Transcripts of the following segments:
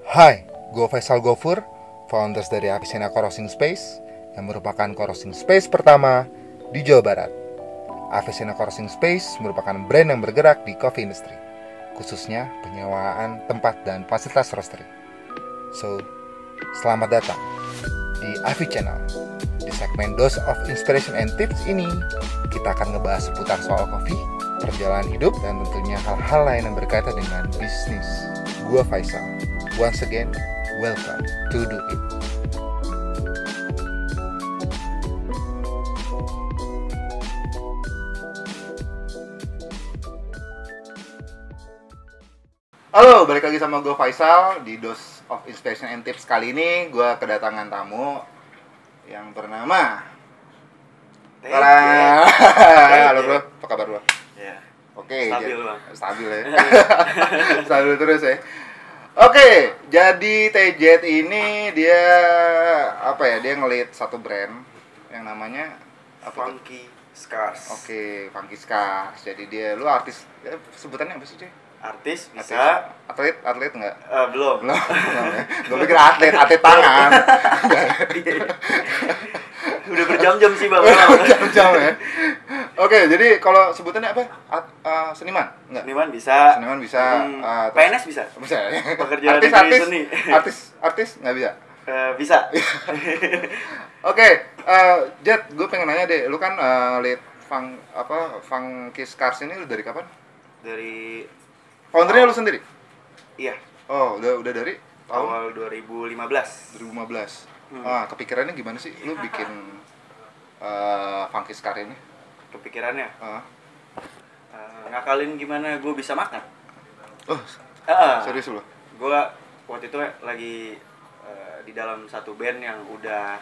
Hai, gue Faisal Gofur, founders dari Avicenna Co-working Space yang merupakan co-working space pertama di Jawa Barat. Avicenna Co-working Space merupakan brand yang bergerak di coffee industry, khususnya penyewaan tempat dan fasilitas roastery. So, selamat datang di Avi Channel. Di segmen Dose of Inspiration and Tips ini, kita akan ngebahas seputar soal kopi, perjalanan hidup, dan tentunya hal-hal lain yang berkaitan dengan bisnis. Gua Faisal. Once again, welcome to Do It. Halo, balik lagi sama gue Faisal di Dose of Inspiration and Tips. Kali ini gue kedatangan tamu yang bernama Halo bro, apa kabar bro? Ya. Oke, Stabil bang. Stabil ya. Stabil terus ya. Oke, jadi TJ ini dia apa ya? Dia ngelit satu brand yang namanya apa tuh? Funky Scars. Oke, Funky Scars. Jadi dia lu artis ya, sebutannya apa sih, cuy? Artis bisa. Atlet enggak? Belum. Belum ya. Gue pikir atlet tangan. Udah berjam-jam sih bang. Jam-jam ya. Oke, jadi kalau sebutannya apa? Seniman? Enggak. Seniman bisa. Terus- PNS bisa. Bisa ya. Pekerjaan negeri seni. Artis nggak bisa. Bisa. Oke, Jet, gue pengen nanya deh, lu kan lead Funky Scars ini lu dari kapan? Dari Foundernya lu sendiri? iya Oh, udah dari tahun awal 2015. 2015. Hmm. Kepikirannya gimana sih lu bikin Funky Scars ini? Kepikirannya Ah. ngakalin gimana gue bisa makan. Oh, serius lu? Gue waktu itu lagi di dalam satu band yang udah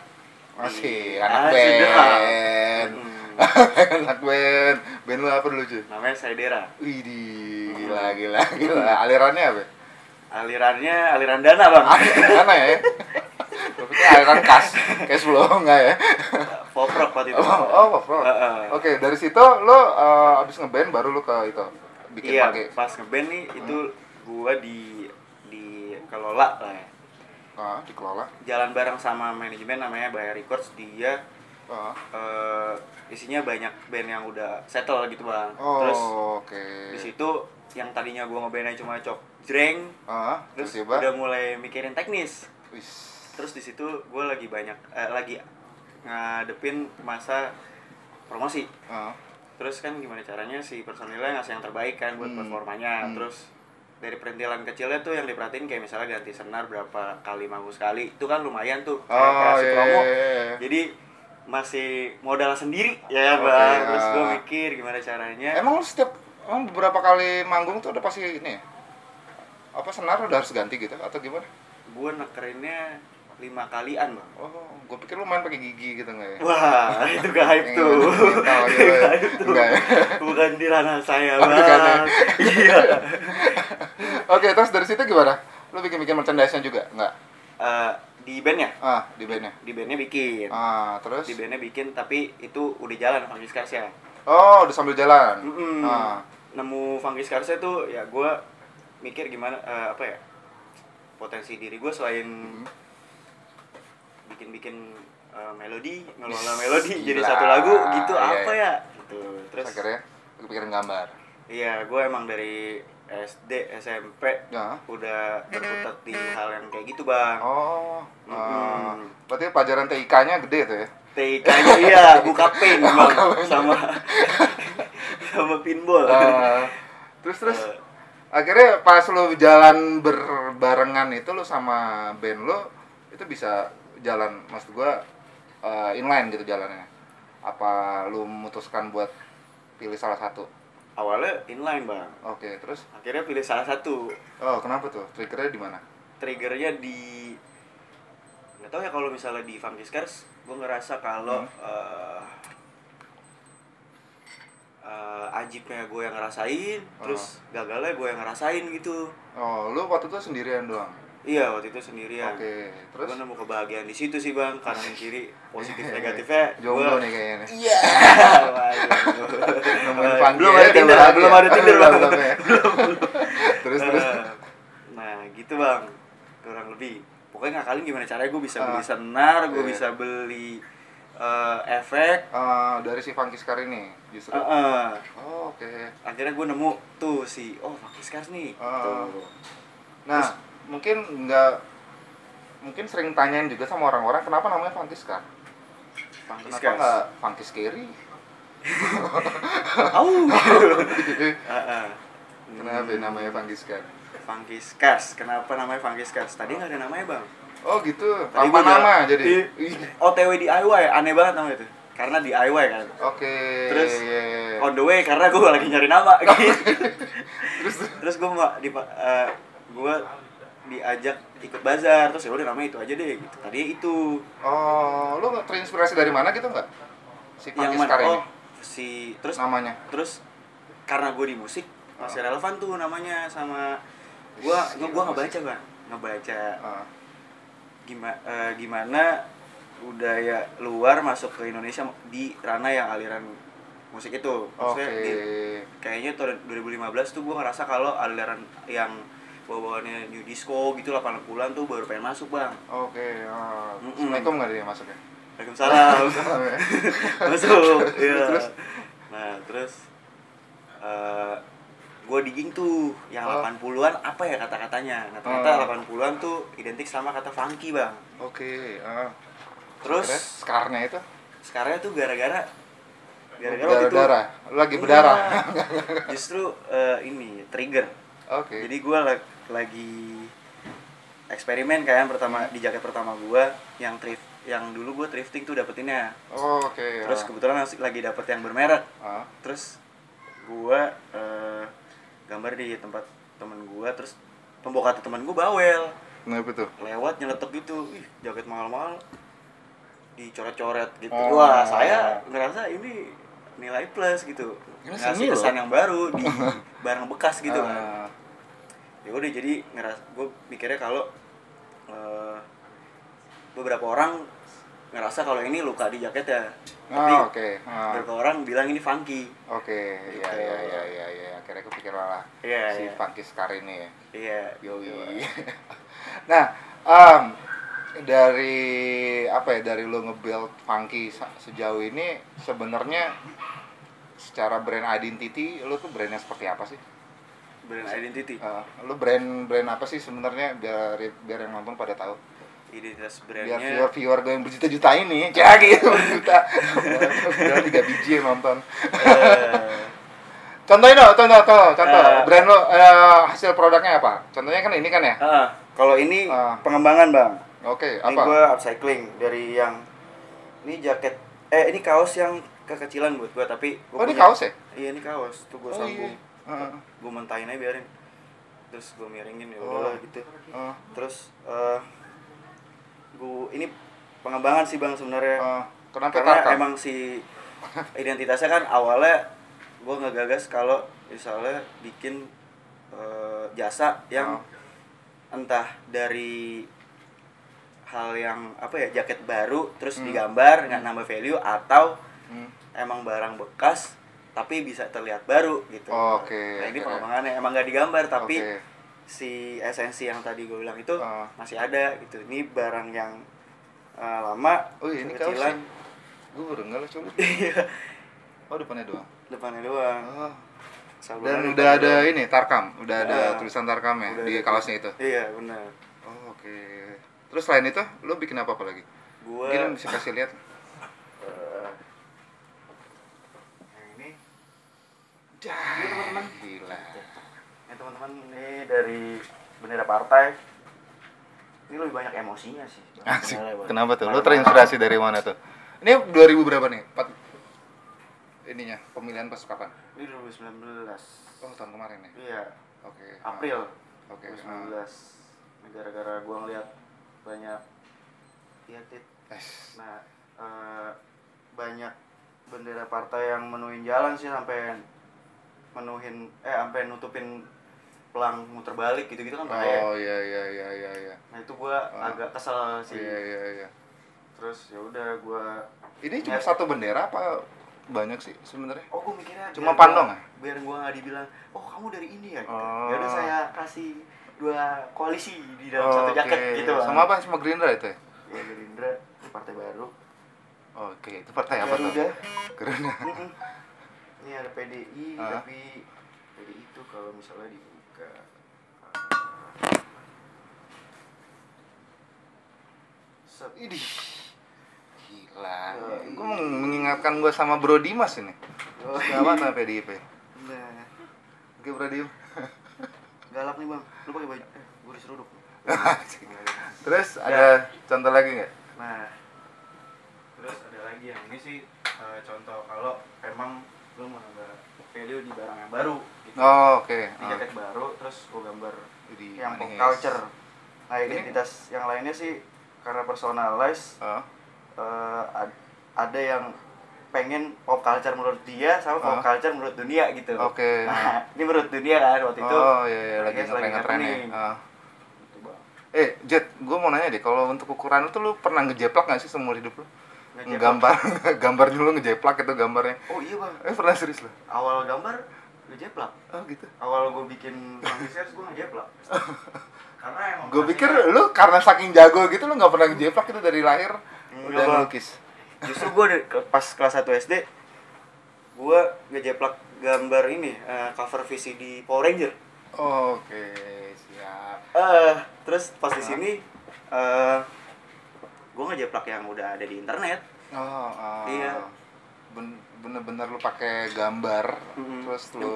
Masih di- anak sudah. band. Anak band. Band lu apa dulu, cuy? Namanya Saidera. Widih, gila. Alirannya apa? Aliran dana bang. Mana ya? Tapi aliran cash flow enggak ya? Poprok waktu itu. Bro. Oke, dari situ lo abis ngeband baru lo ke itu bikin Iya, pakai. pas ngeband nih itu gua dikelola lah ya. Dikelola. Jalan bareng sama manajemen namanya Bahaya Records, dia isinya banyak band yang udah settle gitu bang. Terus Oke. di situ yang tadinya gua ngebandnya cuma cok jreng, terus tiba. udah mulai mikirin teknis. Wis. Terus di situ gua lagi ngadepin masa promosi. Terus kan gimana caranya si personilnya ngasih yang terbaik kan buat performanya. Terus dari perintilan kecilnya tuh yang diperhatiin kayak misalnya ganti senar berapa kali manggung sekali, itu kan lumayan tuh kayak promo. Iya. Jadi masih modal sendiri ya Oke, bang. Terus gue mikir gimana caranya. Emang lu emang beberapa kali manggung tuh udah pasti ini ya? Apa senar udah harus ganti gitu atau gimana? Gue nekerinnya 5 kalian bang. Gue pikir lu main pakai gigi gitu nggak ya? Wah itu gak hype Yang tuh. mental gitu ya? Enggak ya? Bukan di ranah saya Oh, bukan ya? bang. Iya. Oke, terus dari situ gimana? Lu bikin merchandise-nya juga? Enggak? Di bandnya? Di bandnya? Di bandnya bikin. Terus? Di bandnya bikin tapi itu udah jalan Funky Scars ya. Oh, udah sambil jalan? Nemu Funky Scars tuh ya gue mikir gimana apa ya, potensi diri gue selain bikin melodi, ngelola melodi jadi Gila. satu lagu gitu Iya, apa iya. ya gitu. Terus Akhirnya lu pikirin gambar? iya gue emang dari SD SMP udah berkutat di hal yang kayak gitu bang. Berarti pelajaran TIK-nya gede tuh ya? TIK-nya iya buka pen bang sama pinball. Terus akhirnya pas lu jalan berbarengan itu lu sama band lu itu bisa jalan, maksud gua inline gitu jalannya. Apa lu memutuskan buat pilih salah satu? Awalnya inline bang. Oke, terus? Akhirnya pilih salah satu. Kenapa tuh? Triggernya di mana? Triggernya nggak tahu ya, kalau misalnya di Funky Scars gue ngerasa kalau ajibnya gue yang ngerasain, terus gagalnya gue yang ngerasain gitu. Lu waktu itu sendirian doang? Iya, waktu itu sendirian. Oke, terus? Gue nemu kebahagiaan di situ sih bang, kanan kiri positif negatifnya. Jomblo nih kayaknya. Iya. Nemuin Funky Belum aja ada Tinder, bahagia. belum ada Tinder bang. Belum ya? Terus. Nah gitu bang. kurang lebih. Pokoknya ngakalin gimana caranya gue bisa beli senar, gue bisa beli efek dari si Funky Scar ini justru. Oke. Akhirnya gue nemu tuh Funky Scar nih. Tuh. Nah, terus, mungkin sering tanyain juga sama orang-orang kenapa namanya Funky Scar. Kenapa nggak Funky Scary? Kenapa namanya Funky Scar? Funky Scars. Kenapa namanya Funky Scars? Tadi nggak ada namanya, Bang. Oh gitu. Tanpa nama jadi. OTW DIY, aneh banget namanya itu. Karena DIY kan. Oke. Terus on the way karena gue lagi nyari nama gitu. Terus gue diajak ikut bazar, terus ya udah namanya itu aja deh gitu. Tadi itu. Oh, lu terinspirasi dari mana gitu nggak? Si Funky Scar ini. Terus namanya. Terus karena gue di musik masih relevan tuh namanya sama gue ngebaca gimana budaya luar masuk ke Indonesia di ranah yang aliran musik itu. Maksudnya kayaknya tahun 2015 tuh gue ngerasa kalau aliran yang bawaannya new disco gitu 80-an tuh baru pengen masuk, Bang. Oke. Assalamualaikum nggak dia masuk ya? Waalaikumsalam. Masuk. Iya. Terus gue digging tuh yang 80-an apa ya kata-katanya. Nah, ternyata 80-an tuh identik sama kata funky, Bang. Oke. Terus Scarnya tuh gara-gara lagi berdarah. Justru ini trigger. Oke. Jadi gue lagi eksperimen kan di jaket pertama gue yang dulu gue thrifting tuh dapetinnya. Oke. Terus kebetulan lagi dapet yang bermerek. Terus gue gambar di tempat temen gue, terus pembawa kata temen gue bawel. Kenapa tuh? Lewat nyeletuk gitu, jaket mahal-mahal dicoret-coret gitu. Wah, saya ngerasa ini nilai plus gitu. Ngasih kesan yang baru di barang bekas gitu kan. Ya udah, jadi gue mikirnya kalau beberapa orang ngerasa kalau ini luka di jaket ya. Tapi beberapa orang bilang ini funky. Oke, iya. Akhirnya kepikiran lah si Funky Scar ini ya. Iya. Yoi. Nah, dari lo nge-build Funky sejauh ini sebenarnya secara brand identity lo tuh brandnya seperti apa sih? Brand identity? Lo brand apa sih sebenarnya biar yang nonton pada tahu? Identitas brandnya biar viewer gue yang berjuta-juta ini gitu berjuta udah 3 biji yang nonton. Contohin contoh brand lo, hasil produknya apa? Contohnya kan ini kan ya? Kalau ini pengembangan, Bang. Oke, apa? Ini gue upcycling dari yang ini jaket ini kaos yang kekecilan buat gue, tapi ini kaos ya? Iya, ini kaos tuh gue sambung. Gue mentahin aja biarin. Terus gue miringin ya udahlah gitu. Terus ini pengembangan sih, Bang, sebenarnya. Karena emang si identitasnya kan awalnya gue ngegagas kalau misalnya bikin jasa yang entah dari hal yang jaket baru terus digambar nggak nambah value, atau emang barang bekas tapi bisa terlihat baru gitu. Nah, ini pengembangannya emang nggak digambar tapi si esensi yang tadi gue bilang itu masih ada gitu. Ini barang yang lama, ini kecilan. Gue baru nggak coba. Depannya doang. Dan udah ada ini Tarkam, udah ada tulisan Tarkamnya di kaosnya itu. Iya, benar. Oke. Terus selain itu, lo bikin apa lagi? Mungkin bisa kasih lihat. Yang ini. Teman-teman. Gila. Teman-teman ini dari bendera partai. Ini lebih banyak emosinya sih. Kenapa tuh? Lo terinspirasi dari mana tuh? Ini 2000 berapa nih? Ininya, pemilihan pas kapan? Ini 2019. Oh, tahun kemarin ya? Iya. Oke. April. 2019. Gara-gara gua ngeliat banyak Nah, banyak bendera partai yang menuhin jalan sih, sampai nutupin pelang muter balik gitu-gitu kan bahaya. Oh iya. Nah, itu gua agak kesel sih. Iya. Terus ya udah gua ini cuma satu bendera apa banyak sih sebenarnya? Gua mikirnya cuma pandong ya? Biar gua enggak dibilang, "Oh, kamu dari ini ya." Gitu. Ya udah saya kasih dua koalisi di dalam satu jaket gitu Bang. Sama apa? Sama Gerindra itu ya? Ya Gerindra itu partai baru. Oke, itu partai apa tuh? Garuda. Ini ada PDI tapi PDI itu kalau misalnya dibuka Idih. Gila. Gue mengingatkan gue sama Bro Dimas ini. Siapa tuh PDIP? Nah. Oke, Bro Dimas. Galak nih Bang. Lu pakai baju gue diseruduk. Terus ada contoh lagi nggak? Nah. Terus ada lagi yang ini sih contoh kalau emang lu mau nambah value di barang yang baru gitu. Oh, oke. Di jaket baru terus gue gambar Di yang pop manis. culture. Nah, identitas yang lainnya sih karena personalize. Ada yang pengen pop culture menurut dia sama pop culture menurut dunia gitu. Oke. Nah, ini menurut dunia kan waktu itu. Oh iya, lagi ngetren nih. Jet, gue mau nanya deh, kalau untuk ukuran itu lu pernah ngejeplak nggak sih seumur hidup lu? Gambar dulu ngejeplak itu gambarnya. Oh iya Bang. Pernah serius lu? Awal gambar ngejeplak. Oh gitu. Awal gue bikin research gue ngejeplak. Karena emang gue pikir lu karena saking jago gitu lu nggak pernah ngejeplak itu dari lahir udah ngelukis. Justru gue pas kelas 1 SD gue ngejeplak gambar ini cover VCD Power Ranger. Oke, siap. Terus pas di sini gue ngejeplak yang udah ada di internet. Iya. Bener-bener lu pakai gambar terus lu.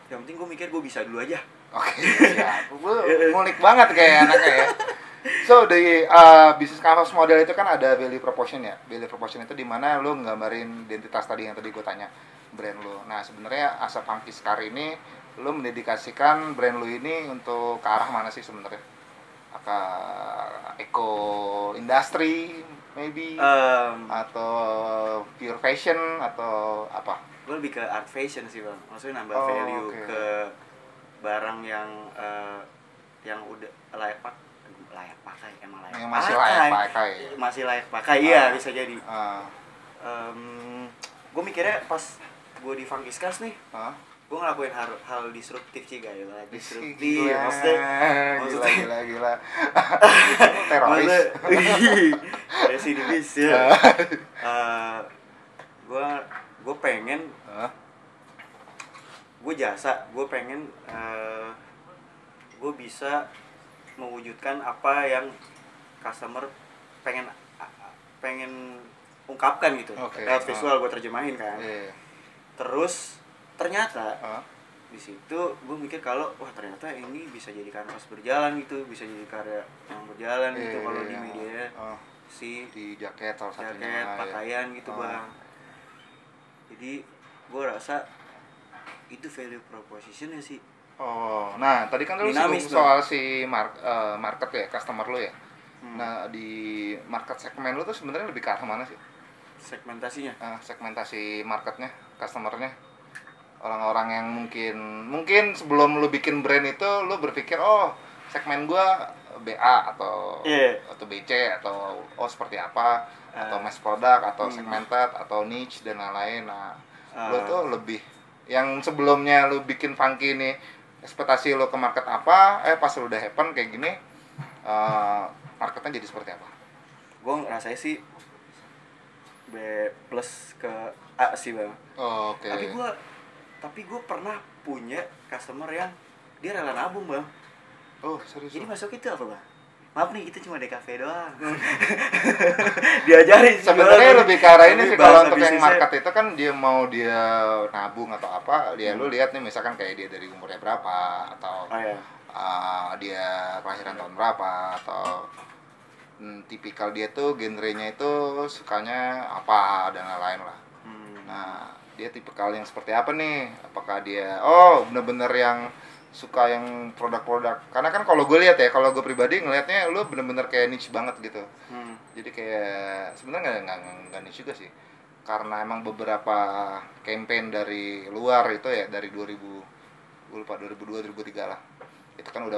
Yang penting gue mikir gue bisa dulu aja. Oke, siap. Lu ngulik banget kayak anaknya ya. So di bisnis canvas model itu kan ada value proposition ya. Value proposition itu di mana lu nggambarin identitas tadi yang tadi gue tanya brand lu. Nah sebenarnya Asa Funky Scar ini lu mendedikasikan brand lu ini untuk ke arah mana sih sebenarnya? Ke eco industry maybe atau pure fashion atau apa? Gue lebih ke art fashion sih Bang. Maksudnya nambah value ke barang yang udah layak pakai emang layak yang pakai. Masih layak pakai iya bisa jadi. Gue mikirnya pas gue di Funky Scars nih, gue ngelakuin hal disruptif sih guys. Disruptif maksudnya gila. Teroris. Residivis ya. Gue pengen gue pengen gue bisa mewujudkan apa yang customer pengen ungkapkan gitu. Lewat visual gue terjemahin kan. Terus ternyata di situ gue mikir kalau wah ternyata ini bisa jadi kanvas berjalan gitu, bisa jadi karya yang berjalan gitu kalau di media di jaket atau satunya pakaian gitu Bang. Jadi gue rasa itu value propositionnya sih. Nah tadi kan lu singgung soal si market ya, customer lu ya. Nah di market segmen lu tuh sebenarnya lebih ke arah mana sih? Segmentasinya? Segmentasi marketnya, customernya. Orang-orang yang mungkin sebelum lu bikin brand itu lu berpikir segmen gua BA atau BC atau seperti apa atau mass product atau segmented atau niche dan lain-lain. Nah, lu tuh lebih yang sebelumnya lu bikin funky nih ekspektasi lu ke market apa, pas lu udah happen kayak gini marketnya jadi seperti apa? Gue ngerasa sih B plus ke A sih Bang. Oke. Tapi gue pernah punya customer yang dia rela nabung Bang. Serius? Jadi masuk itu apa Bang? Maaf nih, kita cuma DKV doang. Diajarin sih. Sebenarnya lebih ke arah ini sih kalau untuk yang market itu kan dia mau dia nabung atau apa, dia lu lihat nih misalkan kayak dia dari umurnya berapa atau dia kelahiran tahun berapa atau tipikal dia tuh genrenya itu sukanya apa dan lain-lain lah. Nah, dia tipikal yang seperti apa nih? Apakah dia bener-bener yang suka yang produk-produk, karena kan kalau gue lihat ya, kalau gue pribadi ngelihatnya lu bener-bener kayak niche banget gitu. Jadi kayak sebenarnya nggak niche juga sih, karena emang beberapa campaign dari luar itu ya dari 2002 2003 lah, itu kan udah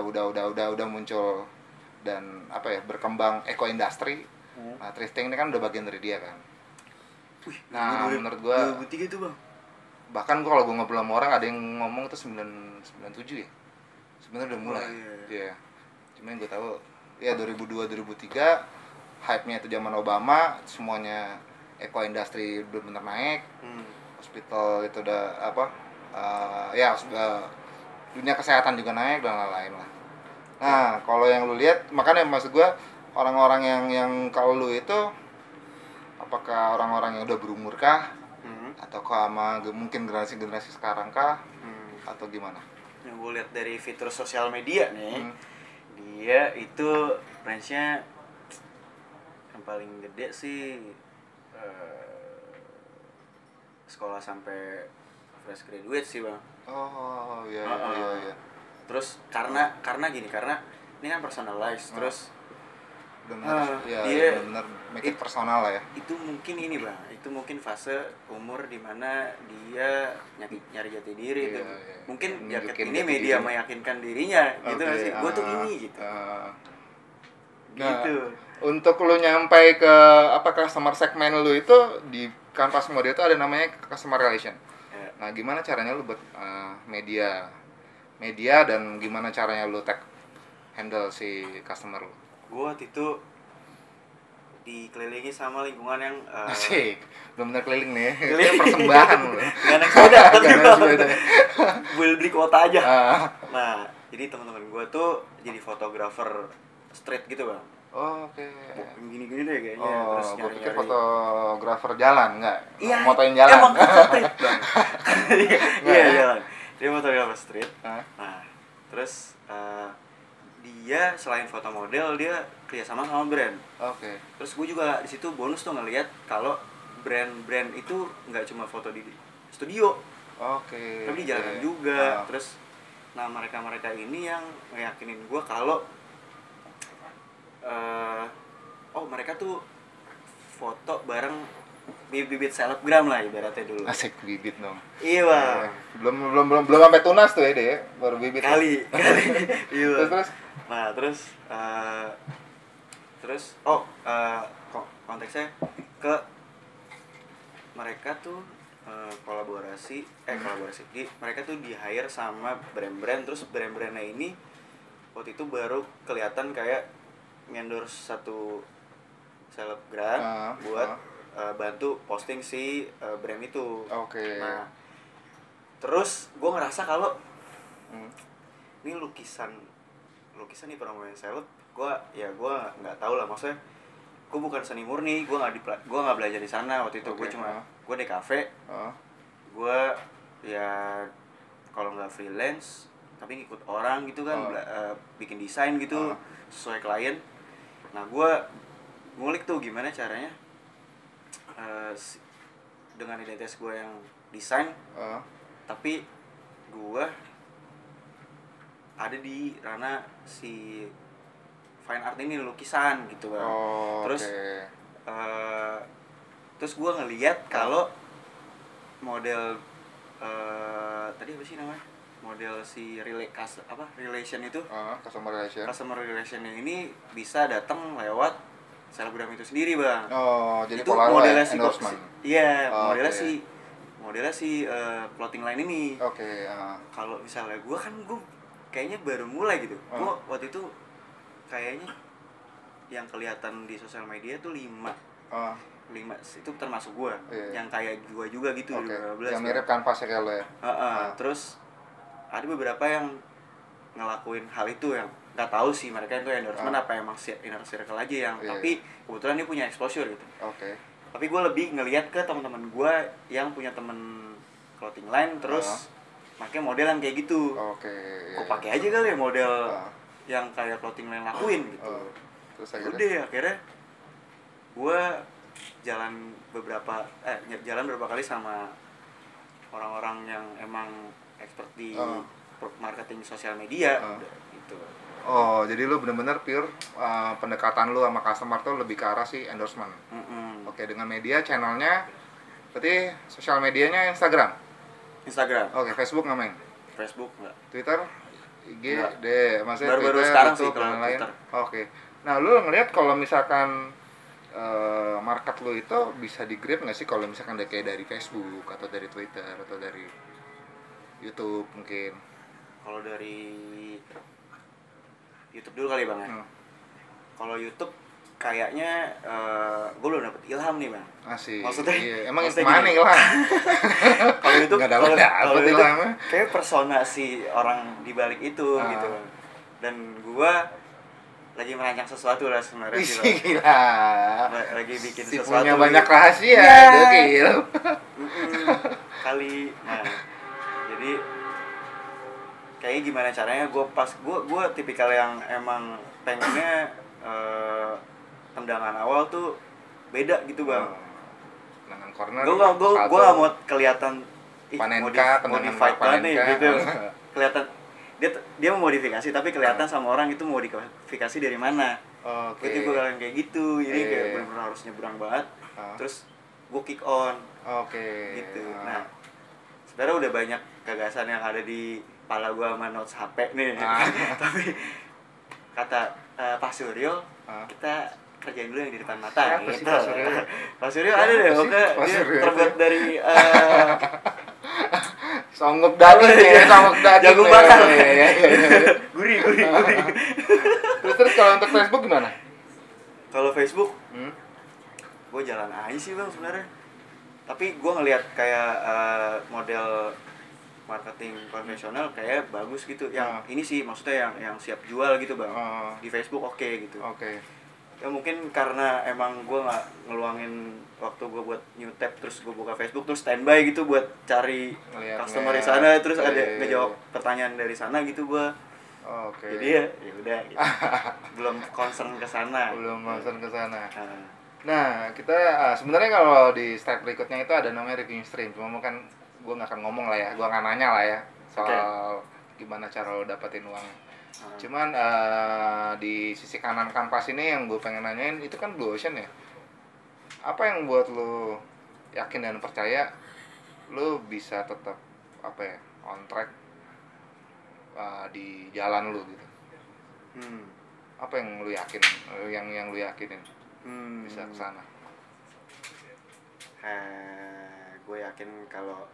muncul dan berkembang eco industry. Nah, thrifting ini kan udah bagian dari dia kan. Nah, menurut gue 2003 tuh Bang. Bahkan kalau gue ngobrol sama orang ada yang ngomong itu 97 ya sebenarnya udah mulai. Iya. Cuman gue tahu ya 2002 2003 hype-nya itu zaman Obama, semuanya eco industry benar-benar naik. Hospital itu udah apa? Dunia kesehatan juga naik dan lain-lain lah. Nah, kalau yang lu lihat, makanya maksud gue orang-orang yang kalau lu itu apakah orang-orang yang udah berumur kah? Atau sama mungkin generasi-generasi sekarang kah? Atau gimana? Yang gue lihat dari fitur sosial media nih, dia itu range-nya yang paling gede sih sekolah sampai fresh graduate sih bang. Oh iya. Terus karena ini kan personalized, terus dia benar make it personal lah ya. Itu mungkin ini bang, itu mungkin fase umur dimana dia nyari jati diri gitu. Mungkin ini media meyakinkan dirinya gitu nggak sih, gue tuh ini gitu. Gitu. Untuk lu nyampai ke customer segmen lu itu di Canvas Mode itu ada namanya customer relation. Nah, gimana caranya lu buat media dan gimana caranya lu handle si customer lu? Gue waktu itu dikelilingi sama lingkungan yang asik, benar keliling nih. Itu persembahan lu. Gak naik sepeda, tapi beli kuota aja. Nah, jadi teman-teman gue tuh jadi fotografer street gitu bang. Oh, oke. Gini-gini deh kayaknya. Terus gue pikir fotografer jalan, enggak? Iya, motoin jalan. Emang street bang. Iya jalan. Dia fotografer street. Nah, terus dia selain foto model dia kerjasama sama brand. Oke. Terus gue juga di situ bonus tuh ngelihat kalau brand itu nggak cuma foto di studio. Oke. Tapi di jalanan juga. Terus, nah mereka ini yang ngeyakinin gue kalau mereka tuh foto bareng bibit selebgram lah ibaratnya dulu. Asik, bibit dong. Iya bang. Belum sampai tunas tuh ya deh, baru bibit. Kali. Iya. Terus. Nah terus konteksnya ke mereka tuh kolaborasi mereka tuh di hire sama brand-brand, terus brand-brandnya ini waktu itu baru kelihatan kayak endorse satu selebgram buat bantu posting si brand itu. Oke. Nah, terus gue ngerasa kalau ini lukisan nih promosi seleb, gue nggak tahu lah, maksudnya gue bukan seni murni, gue nggak belajar di sana waktu itu. Gue di kafe, gue ya kalau nggak freelance tapi ngikut orang gitu kan, bikin desain gitu sesuai klien. Nah gue ngulik tuh gimana caranya dengan identitas gue yang desain, tapi gue ada di ranah si fine art ini, lukisan gitu kan. Terus gue ngeliat kalau model tadi apa sih namanya, model si relation itu, customer relation ini bisa datang lewat selebgram itu sendiri bang. Jadi itu modelnya si endorsement. Iya, modelnya si clothing line ini. Kalau misalnya gue kayaknya baru mulai gitu. Gue waktu itu kayaknya yang kelihatan di sosial media tuh 5 itu termasuk gue, yang kayak gue juga gitu. 15 yang mirip Canvas ya kalau ya. Terus ada beberapa yang ngelakuin hal itu yang nggak tahu sih mereka itu endorsement apa emang inner circle aja yang tapi kebetulan dia punya exposure gitu. Tapi gue lebih ngelihat ke teman-teman gue yang punya temen clothing line terus pakai model yang kayak gitu. Gue pakai aja kali ya model yang kayak clothing line lakuin gitu. Terus akhirnya gue jalan beberapa kali sama orang-orang yang emang expert di marketing sosial media gitu. Jadi lu benar-benar pure pendekatan lu sama customer tuh lebih ke arah sih endorsement. Oke, dengan media channelnya berarti sosial medianya Instagram. Oke, Facebook nggak main? Facebook nggak. Twitter, IG, maksudnya baru-baru Twitter, sekarang YouTube, sih kalau lain. Twitter. Oke. Nah, lu ngelihat kalau misalkan market lu itu bisa di-grab nggak sih kalau misalkan kayak dari Facebook atau dari Twitter atau dari YouTube mungkin? Kalau dari YouTube dulu kali bang ya. Kalau YouTube kayaknya gue belum dapet ilham nih bang. Asik. Maksudnya, iya. Emang maksudnya mana gini. ilham? Kalau YouTube, kalau dapet ilhamnya. kayak persona si orang di balik itu gitu bang. Dan gue lagi merancang sesuatu lah sebenarnya sih bang. Gila. Lagi bikin si sesuatu. punya banyak rahasia, ya. Gokil. Kali, nah jadi kayaknya gimana caranya gue tipikal yang emang pengennya tendangan awal tuh beda gitu bang. Tendangan corner. Gue nggak mau kelihatan Panenka, modified banget nih gitu. Kelihatan dia memodifikasi tapi kelihatan sama orang itu modifikasi dari mana. Oke. Gue kalian kayak gitu, jadi kayak benar-benar harus nyebrang banget. Terus gue kick on. Oke. Gitu. Nah, sebenarnya udah banyak gagasan yang ada di kepala gue sama notes HP nih. Tapi kata Pak Suryo, kita kerjain dulu yang di depan mata. Gitu. Pak Suryo ada deh, oke. Dia terbuat dari songgok daging ya, songgok daging. Jagung bakar. Gurih. Terus kalau untuk Facebook gimana? Kalau Facebook, gue jalan aja sih bang sebenarnya. Tapi gue ngelihat kayak model marketing konvensional kayak bagus gitu. Yang ini sih maksudnya yang siap jual gitu bang. Di Facebook oke gitu. Oke. Ya mungkin karena emang gue nggak ngeluangin waktu gue buat new tab terus gue buka Facebook terus standby gitu buat cari customer di sana terus ada ngejawab pertanyaan dari sana gitu gue. Oke. Jadi ya udah gitu. Belum concern ke sana. Nah, kita sebenarnya kalau di step berikutnya itu ada namanya revenue stream. Cuma kan gue nggak akan ngomong lah ya, gue nggak nanya lah ya soal gimana cara lo dapetin uangnya. Cuman di sisi kanan kanvas ini yang gue pengen nanyain itu kan Blue Ocean ya. Apa yang buat lo yakin dan percaya lo bisa tetap on track di jalan lo gitu? Apa yang lo yakin, yang lo yakinin bisa kesana? Gue yakin kalau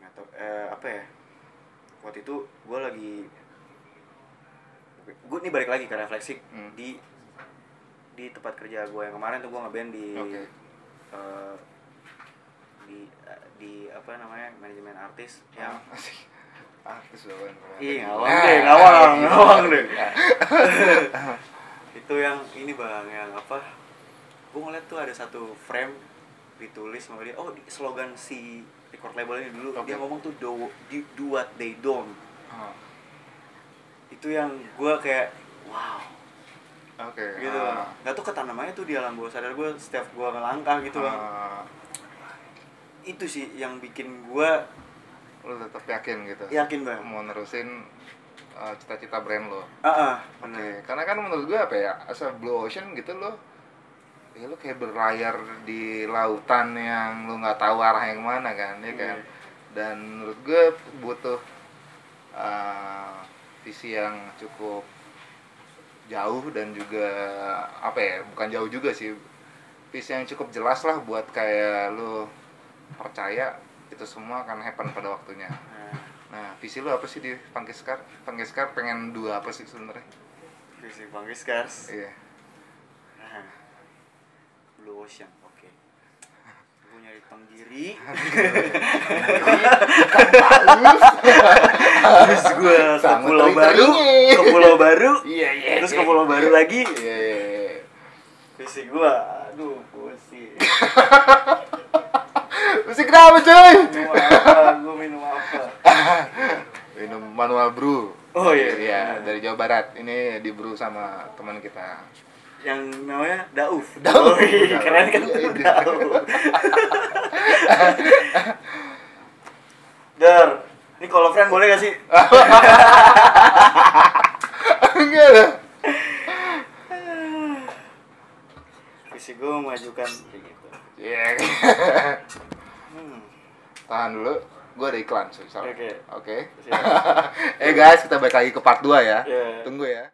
nggak tahu waktu itu gue nih balik lagi ke refleksi di tempat kerja gue yang kemarin tuh gue ngeband di apa namanya manajemen artis yang artis doang. ngawang deh. Itu yang ini bang, yang apa? Gue ngeliat tuh ada satu frame ditulis sama dia. Slogan si record label ini dulu dia ngomong tuh do what they don't. Itu yang gue kayak wow. Gitu. Nggak tuh ketanam aja tuh di alam bawah sadar gue setiap gue ngelangkah gitu bang. Itu sih yang bikin gue lo tetap yakin gitu. Yakin bang. Mau nerusin cita-cita brand lo. Oke. Karena kan menurut gue asal Blue Ocean gitu lo kayak berlayar di lautan yang lo nggak tahu arah yang mana kan, ya kan. Dan menurut gue butuh visi yang cukup jauh dan juga bukan jauh juga sih, visi yang cukup jelas lah buat kayak lo percaya itu semua akan happen pada waktunya. Nah, visi lo apa sih di Panggiskar? Panggiskar pengen dua apa sih sebenarnya? Visi Panggiskar? Iya. Blue Ocean, oke. Gue nyari Tenggiri. Terus gue ke Pulau Baru. Iya. Terus ke Pulau Baru lagi. Iya. Visi gue, gue sih. Visi kenapa cuy? Gue minum apa? Minum manual brew. Oh iya. Dari Jawa Barat. Ini di brew sama teman kita. Yang namanya Dauf. Keren kan? Dauf. Ini kalau friend boleh gak sih? Enggak lah. Visi gue memajukan kayak gitu. Iya. Tahan dulu, gue ada iklan. Oke. Guys, kita balik lagi ke part 2 ya. Tunggu ya.